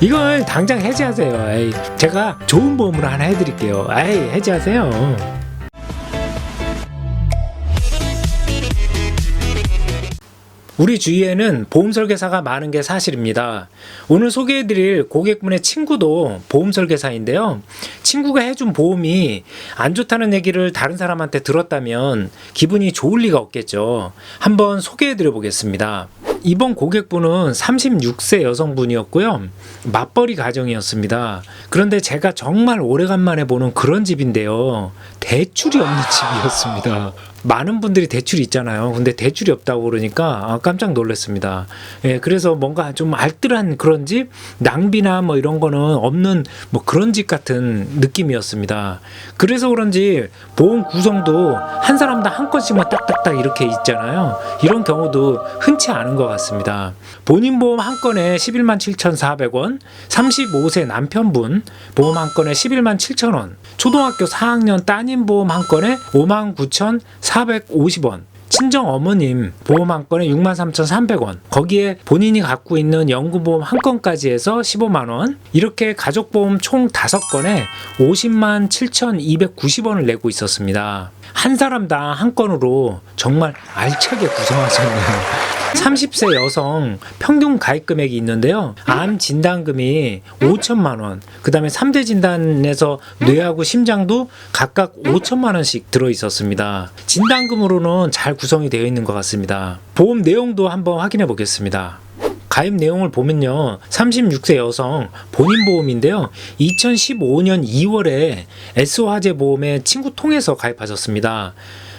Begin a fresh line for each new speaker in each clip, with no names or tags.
이걸 당장 해지하세요. 에이, 제가 좋은 보험으로 하나 해드릴게요. 에이, 해지하세요. 우리 주위에는 보험 설계사가 많은 게 사실입니다. 오늘 소개해드릴 고객분의 친구도 보험 설계사인데요. 친구가 해준 보험이 안 좋다는 얘기를 다른 사람한테 들었다면 기분이 좋을 리가 없겠죠. 한번 소개해드려 보겠습니다. 이번 고객분은 36세 여성분이었고요. 맞벌이 가정이었습니다. 그런데 제가 정말 오래간만에 보는 그런 집인데요. 대출이 없는 집이었습니다. 많은 분들이 대출이 있잖아요. 근데 대출이 없다고 그러니까 깜짝 놀랐습니다. 예, 그래서 뭔가 좀 알뜰한 그런 집, 낭비나 뭐 이런 거는 없는 뭐 그런 집 같은 느낌이었습니다. 그래서 그런지 보험 구성도 한 사람당 한 건씩만 딱딱딱 이렇게 있잖아요. 이런 경우도 흔치 않은 것 같습니다. 본인 보험 한 건에 11만 7,400원, 35세 남편분 보험 한 건에 11만 7,000원, 초등학교 4학년 따님 보험 한 건에 5만 9,450원, 친정 어머님 보험 한 건에 63,300원, 거기에 본인이 갖고 있는 연금보험 한 건까지 해서 15만원, 이렇게 가족보험 총 5건에 50만 7,290원을 내고 있었습니다. 한 사람당 한 건으로 정말 알차게 구성하셨네요. 30세 여성 평균 가입 금액이 있는데요. 암 진단금이 5천만원, 그 다음에 3대 진단에서 뇌하고 심장도 각각 5천만원씩 들어있었습니다. 진단금으로는 잘 구성이 되어 있는 것 같습니다. 보험 내용도 한번 확인해 보겠습니다. 가입 내용을 보면요. 36세 여성 본인 보험인데요. 2015년 2월에 S화재 보험에 친구 통해서 가입하셨습니다.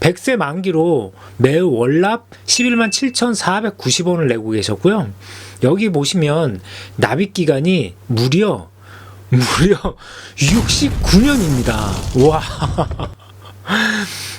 100세 만기로 매우 월납 11만 7,490원을 내고 계셨고요. 여기 보시면 납입 기간이 무려 69년입니다. 와.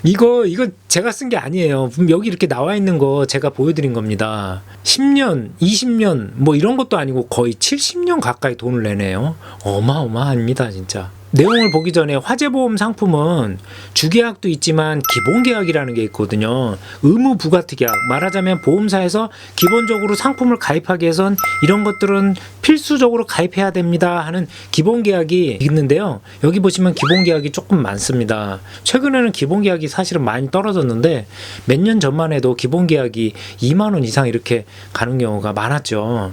이거 제가 쓴 게 아니에요. 여기 이렇게 나와 있는 거 제가 보여드린 겁니다. 10년, 20년 뭐 이런 것도 아니고 거의 70년 가까이 돈을 내네요. 어마어마합니다, 진짜. 내용을 보기 전에 화재보험 상품은 주계약도 있지만 기본계약이라는 게 있거든요. 의무 부가특약, 말하자면 보험사에서 기본적으로 상품을 가입하기 위해선 이런 것들은 필수적으로 가입해야 됩니다 하는 기본계약이 있는데요. 여기 보시면 기본계약이 조금 많습니다. 최근에는 기본계약이 사실은 많이 떨어졌는데 몇 년 전만 해도 기본계약이 2만원 이상 이렇게 가는 경우가 많았죠.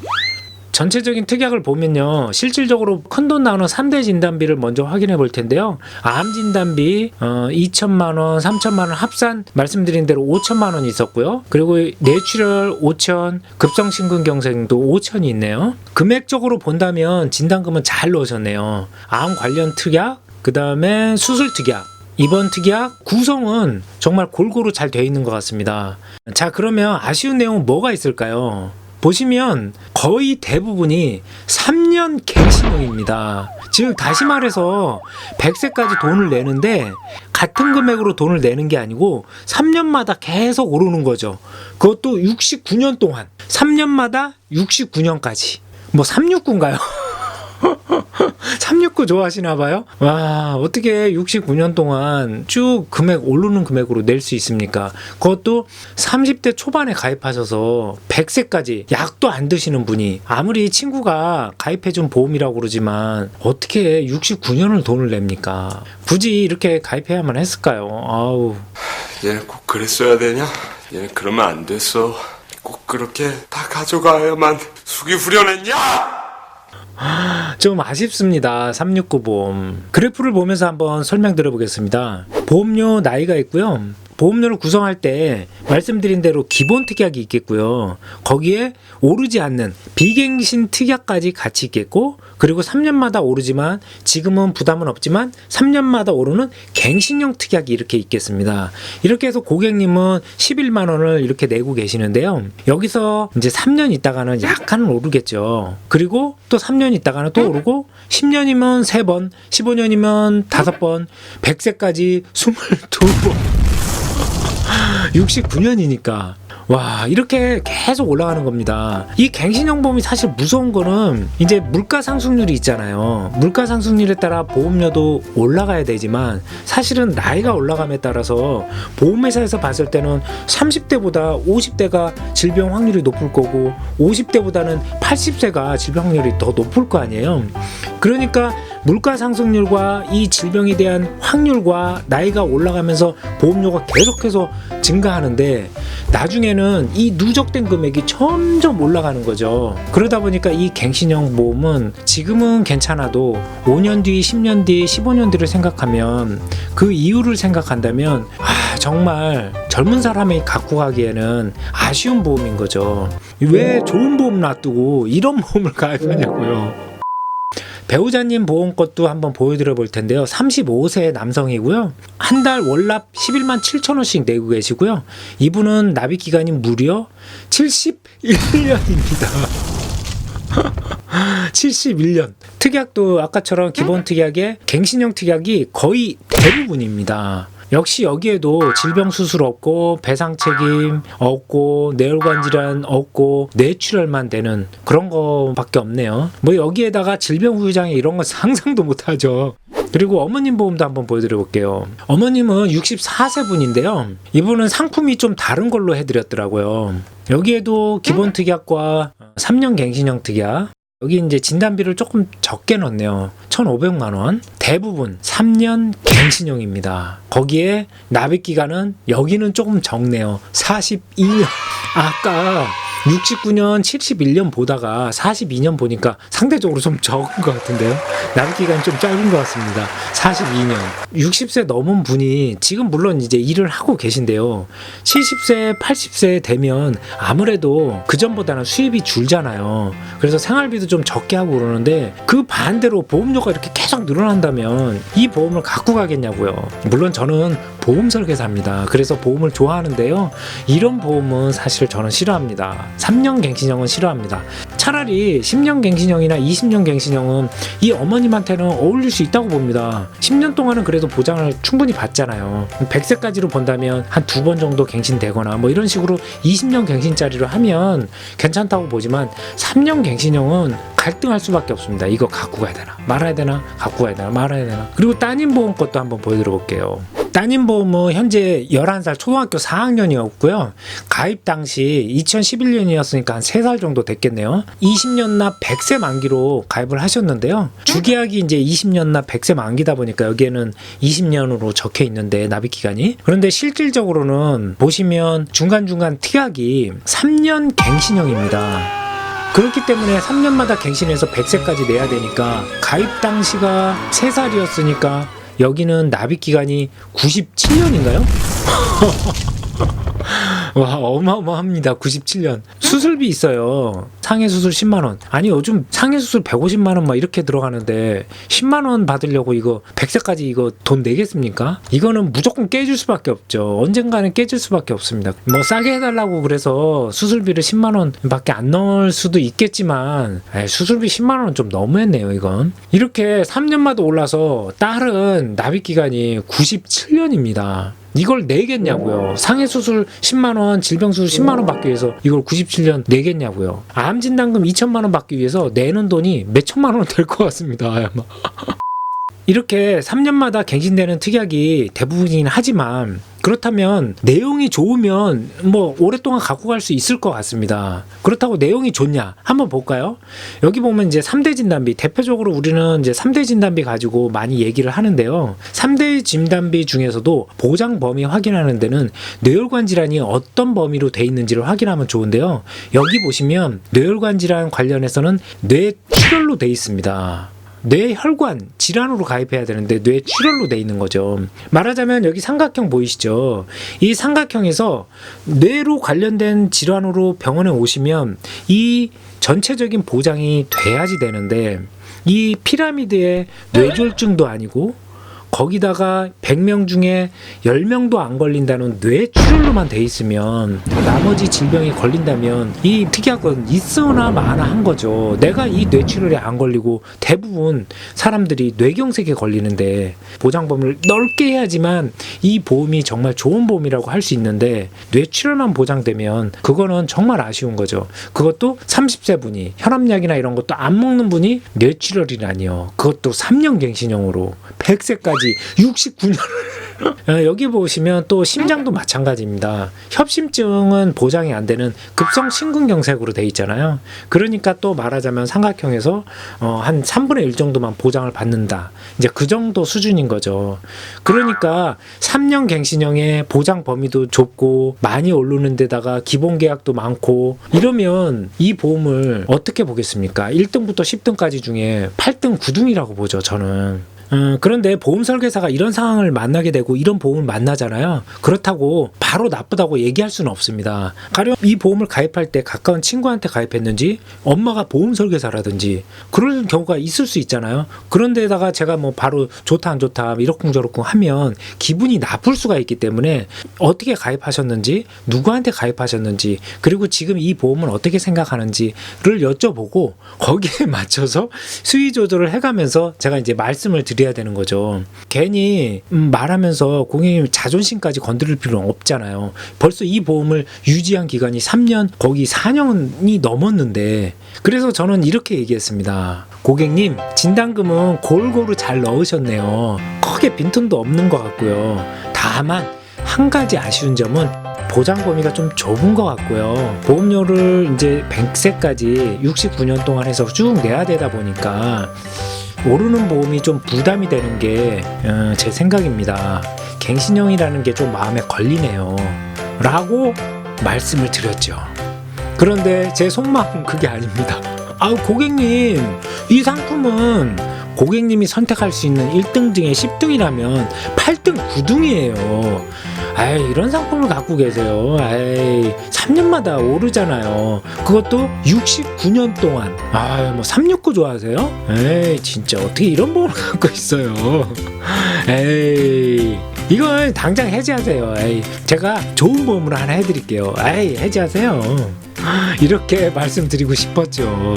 전체적인 특약을 보면요. 실질적으로 큰돈 나오는 3대 진단비를 먼저 확인해 볼 텐데요. 암 진단비 2천만원, 3천만원 합산 말씀드린 대로 5천만원이 있었고요. 그리고 뇌출혈 5천, 급성심근경색도 5천이 있네요. 금액적으로 본다면 진단금은 잘 넣으셨네요. 암 관련 특약, 그 다음에 수술 특약, 입원 특약, 구성은 정말 골고루 잘 되어 있는 것 같습니다. 자, 그러면 아쉬운 내용은 뭐가 있을까요? 보시면 거의 대부분이 3년 갱신형입니다. 즉 다시 말해서 100세까지 돈을 내는데 같은 금액으로 돈을 내는 게 아니고 3년마다 계속 오르는 거죠. 그것도 69년 동안 3년마다 69년까지. 뭐 369인가요? 369 좋아하시나봐요? 와, 어떻게 69년 동안 쭉 금액 오르는 금액으로 낼 수 있습니까? 그것도 30대 초반에 가입하셔서 100세까지 약도 안 드시는 분이, 아무리 친구가 가입해준 보험이라고 그러지만 어떻게 69년을 돈을 냅니까? 굳이 이렇게 가입해야만 했을까요? 아우.
얘는 꼭 그랬어야 되냐? 얘는 그러면 안 됐어. 꼭 그렇게 다 가져가야만 숙이 후련했냐?
좀 아쉽습니다. 369 보험. 그래프를 보면서 한번 설명드려 보겠습니다. 보험료 나이가 있고요. 보험료를 구성할 때 말씀드린 대로 기본 특약이 있겠고요. 거기에 오르지 않는 비갱신 특약까지 같이 있겠고, 그리고 3년마다 오르지만 지금은 부담은 없지만 3년마다 오르는 갱신형 특약이 이렇게 있겠습니다. 이렇게 해서 고객님은 11만 원을 이렇게 내고 계시는데요. 여기서 이제 3년 있다가는 약간은 오르겠죠. 그리고 또 3년 있다가는 또 오르고, 10년이면 3번, 15년이면 5번, 100세까지 22번. 69년이니까 와, 이렇게 계속 올라가는 겁니다. 이 갱신형 보험이 사실 무서운 거는 이제 물가 상승률이 있잖아요. 물가 상승률에 따라 보험료도 올라가야 되지만 사실은 나이가 올라감에 따라서 보험회사에서 봤을 때는 30대보다 50대가 질병 확률이 높을 거고 50대보다는 80세가 질병 확률이 더 높을 거 아니에요. 그러니까 물가 상승률과 이 질병에 대한 확률과 나이가 올라가면서 보험료가 계속해서 증가하는데 나중에는 이 누적된 금액이 점점 올라가는 거죠. 그러다 보니까 이 갱신형 보험은 지금은 괜찮아도 5년 뒤, 10년 뒤, 15년 뒤를 생각하면 그 이유를 생각한다면 정말 젊은 사람이 갖고 가기에는 아쉬운 보험인 거죠. 왜 좋은 보험 놔두고 이런 보험을 가입하냐고요. 배우자님 보험 것도 한번 보여드려 볼 텐데요. 35세 남성이고요. 한 달 월납 11만 7천 원씩 내고 계시고요. 이분은 납입 기간이 무려 71년입니다. 71년. 특약도 아까처럼 기본 특약에 갱신형 특약이 거의 대부분입니다. 역시 여기에도 질병 수술 없고 배상 책임 없고 뇌혈관 질환 없고 뇌출혈만 되는 그런 거밖에 없네요. 뭐 여기에다가 질병 후유장애 이런 거 상상도 못하죠. 그리고 어머님 보험도 한번 보여드려 볼게요. 어머님은 64세 분인데요. 이분은 상품이 좀 다른 걸로 해드렸더라고요. 여기에도 기본 특약과 3년 갱신형 특약, 여기 이제 진단비를 조금 적게 넣네요. 1,500만 원. 대부분 3년 갱신형입니다. 거기에 납입 기간은 여기는 조금 적네요. 42년. 아까 69년, 71년 보다가 42년 보니까 상대적으로 좀 적은 것 같은데요. 납입 기간이 좀 짧은 것 같습니다. 42년. 60세 넘은 분이 지금 물론 이제 일을 하고 계신데요. 70세, 80세 되면 아무래도 그전보다는 수입이 줄잖아요. 그래서 생활비도 좀 적게 하고 그러는데 그 반대로 보험료가 이렇게 계속 늘어난다면 이 보험을 갖고 가겠냐고요. 물론 저는 보험 설계사입니다. 그래서 보험을 좋아하는데요. 이런 보험은 사실 저는 싫어합니다. 3년 갱신형은 싫어합니다. 차라리 10년 갱신형이나 20년 갱신형은 이 어머님한테는 어울릴 수 있다고 봅니다. 10년 동안은 그래도 보장을 충분히 받잖아요. 100세까지로 본다면 한 2번 정도 갱신되거나 뭐 이런 식으로 20년 갱신짜리로 하면 괜찮다고 보지만 3년 갱신형은 갈등할 수밖에 없습니다. 이거 갖고 가야 되나 말아야 되나, 갖고 가야 되나 말아야 되나. 그리고 따님 보험 것도 한번 보여드려 볼게요. 따님 보험은 현재 11살 초등학교 4학년이었고요. 가입 당시 2011년이었으니까 한 3살 정도 됐겠네요. 20년 납 100세 만기로 가입을 하셨는데요. 주계약이 이제 20년 납 100세 만기다 보니까 여기에는 20년으로 적혀 있는데 납입 기간이. 그런데 실질적으로는 보시면 중간중간 특약이 3년 갱신형입니다. 그렇기 때문에 3년마다 갱신해서 100세까지 내야 되니까 가입 당시가 3살이었으니까 여기는 납입 기간이 97년인가요? 와, 어마어마합니다. 97년. 수술비 있어요. 상해 수술 10만 원. 아니 요즘 상해 수술 150만 원 막 이렇게 들어가는데 10만 원 받으려고 이거 100세까지 이거 돈 내겠습니까? 이거는 무조건 깨질 수밖에 없죠. 언젠가는 깨질 수밖에 없습니다. 뭐 싸게 해달라고 그래서 수술비를 10만 원밖에 안 넣을 수도 있겠지만 수술비 10만 원은 좀 너무했네요. 이건. 이렇게 3년마다 올라서 딸은 납입 기간이 97년입니다. 이걸 내겠냐고요. 상해 수술 10만 원, 질병 수술 10만 원 받기 위해서 이걸 97년 내겠냐고요. 암 진단금 2천만 원 받기 위해서 내는 돈이 몇 천만 원 될 것 같습니다. 아마. 이렇게 3년마다 갱신되는 특약이 대부분이긴 하지만 그렇다면 내용이 좋으면 뭐 오랫동안 갖고 갈 수 있을 것 같습니다. 그렇다고 내용이 좋냐? 한번 볼까요? 여기 보면 이제 3대 진단비, 대표적으로 우리는 이제 3대 진단비 가지고 많이 얘기를 하는데요. 3대 진단비 중에서도 보장 범위 확인하는 데는 뇌혈관 질환이 어떤 범위로 돼 있는지를 확인하면 좋은데요. 여기 보시면 뇌혈관 질환 관련해서는 뇌출혈로 돼 있습니다. 뇌혈관 질환으로 가입해야 되는데 뇌출혈로 돼 있는 거죠. 말하자면 여기 삼각형 보이시죠? 이 삼각형에서 뇌로 관련된 질환으로 병원에 오시면 이 전체적인 보장이 돼야지 되는데 이 피라미드의 뇌졸중도 아니고 거기다가 100명 중에 10명도 안 걸린다는 뇌출혈로만 돼 있으면, 나머지 질병에 걸린다면 이 특약은 있으나 마나 한 거죠. 내가 이 뇌출혈에 안 걸리고 대부분 사람들이 뇌경색에 걸리는데, 보장 범위를 넓게 해야지만 이 보험이 정말 좋은 보험이라고 할 수 있는데, 뇌출혈만 보장되면 그거는 정말 아쉬운 거죠. 그것도 30세 분이 혈압약이나 이런 것도 안 먹는 분이 뇌출혈이라니요. 그것도 3년 갱신형으로 100세까지 69년을 여기 보시면 또 심장도 마찬가지입니다. 협심증은 보장이 안 되는 급성 심근경색으로 돼 있잖아요. 그러니까 또 말하자면 삼각형에서 한 3분의 1 정도만 보장을 받는다. 이제 그 정도 수준인 거죠. 그러니까 3년 갱신형의 보장 범위도 좁고 많이 오르는 데다가 기본 계약도 많고 이러면 이 보험을 어떻게 보겠습니까? 1등부터 10등까지 중에 8등, 9등이라고 보죠, 저는. 그런데 보험 설계사가 이런 상황을 만나게 되고 이런 보험을 만나잖아요. 그렇다고 바로 나쁘다고 얘기할 수는 없습니다. 가령 이 보험을 가입할 때 가까운 친구한테 가입했는지, 엄마가 보험 설계사라든지 그럴 경우가 있을 수 있잖아요. 그런데다가 제가 뭐 바로 좋다 안 좋다 이러쿵저러쿵 하면 기분이 나쁠 수가 있기 때문에 어떻게 가입하셨는지, 누구한테 가입하셨는지, 그리고 지금 이 보험을 어떻게 생각하는지를 여쭤보고 거기에 맞춰서 수위 조절을 해가면서 제가 이제 말씀을 드려야 되는 거죠. 괜히 말하면서 고객님 자존심까지 건드릴 필요는 없잖아요. 벌써 이 보험을 유지한 기간이 3년, 거기 4년이 넘었는데, 그래서 저는 이렇게 얘기했습니다. 고객님, 진단금은 골고루 잘 넣으셨네요. 크게 빈틈도 없는 것 같고요. 다만 한 가지 아쉬운 점은 보장 범위가 좀 좁은 것 같고요. 보험료를 이제 100세까지 69년 동안 해서 쭉 내야 되다 보니까 오르는 보험이 좀 부담이 되는 게 제 생각입니다. 갱신형이라는 게 좀 마음에 걸리네요. 라고 말씀을 드렸죠. 그런데 제 속마음은 그게 아닙니다. 고객님, 이 상품은 고객님이 선택할 수 있는 1등 중에 10등이라면 8등, 9등이에요. 이런 상품을 갖고 계세요. 3년마다 오르잖아요. 그것도 69년 동안. 뭐 369 좋아하세요? 진짜 어떻게 이런 보험을 갖고 있어요. 이걸 당장 해지하세요. 제가 좋은 보험으로 하나 해드릴게요. 해지하세요. 이렇게 말씀드리고 싶었죠.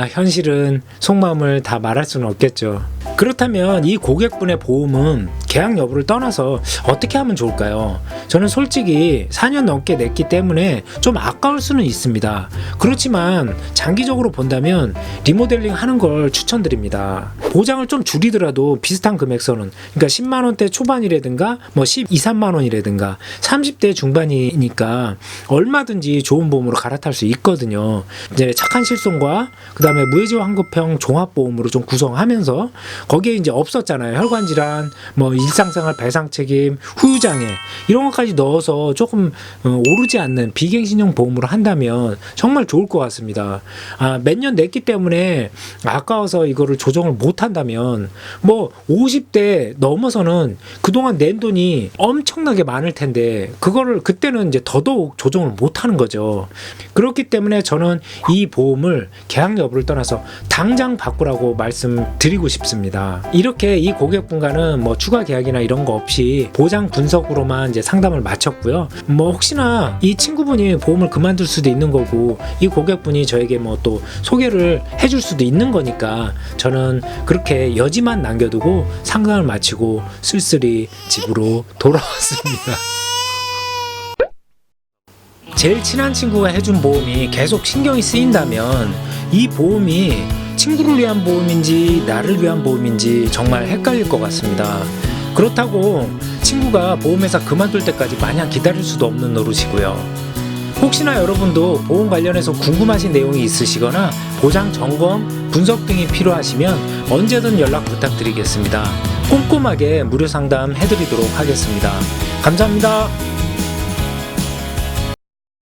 현실은 속마음을 다 말할 수는 없겠죠. 그렇다면 이 고객분의 보험은 계약 여부를 떠나서 어떻게 하면 좋을까요? 저는 솔직히 4년 넘게 냈기 때문에 좀 아까울 수는 있습니다. 그렇지만 장기적으로 본다면 리모델링 하는 걸 추천드립니다. 보장을 좀 줄이더라도 비슷한 금액선은, 그러니까 10만원대 초반이라든가 뭐 12, 3만원이라든가 30대 중반이니까 얼마든지 좋은 보험으로 갈아탈 수 있거든요. 이제 착한 실손과 그 다음에 무해지와 환급형 종합보험으로 좀 구성하면서, 거기에 이제 없었잖아요. 혈관질환, 뭐 일상생활 배상책임, 후유장애 이런 것까지 넣어서 조금 오르지 않는 비갱신형 보험으로 한다면 정말 좋을 것 같습니다. 몇 년 냈기 때문에 아까워서 이거를 조정을 못 한다면 뭐 50대 넘어서는 그동안 낸 돈이 엄청나게 많을 텐데 그거를 그때는 이제 더더욱 조정을 못 하는 거죠. 그렇기 때문에 저는 이 보험을 계약 여부를 떠나서 당장 바꾸라고 말씀드리고 싶습니다. 이렇게 이 고객분과는 뭐 추가 계약이나 이런 거 없이 보장 분석으로만 이제 상담을 마쳤고요. 뭐 혹시나 이 친구분이 보험을 그만둘 수도 있는 거고 이 고객분이 저에게 뭐 또 소개를 해줄 수도 있는 거니까 저는 그렇게 여지만 남겨두고 상담을 마치고 쓸쓸히 집으로 돌아왔습니다. 제일 친한 친구가 해준 보험이 계속 신경이 쓰인다면 이 보험이 친구를 위한 보험인지 나를 위한 보험인지 정말 헷갈릴 것 같습니다. 그렇다고 친구가 보험회사 그만둘 때까지 마냥 기다릴 수도 없는 노릇이고요. 혹시나 여러분도 보험 관련해서 궁금하신 내용이 있으시거나 보장 점검, 분석 등이 필요하시면 언제든 연락 부탁드리겠습니다. 꼼꼼하게 무료 상담 해드리도록 하겠습니다. 감사합니다.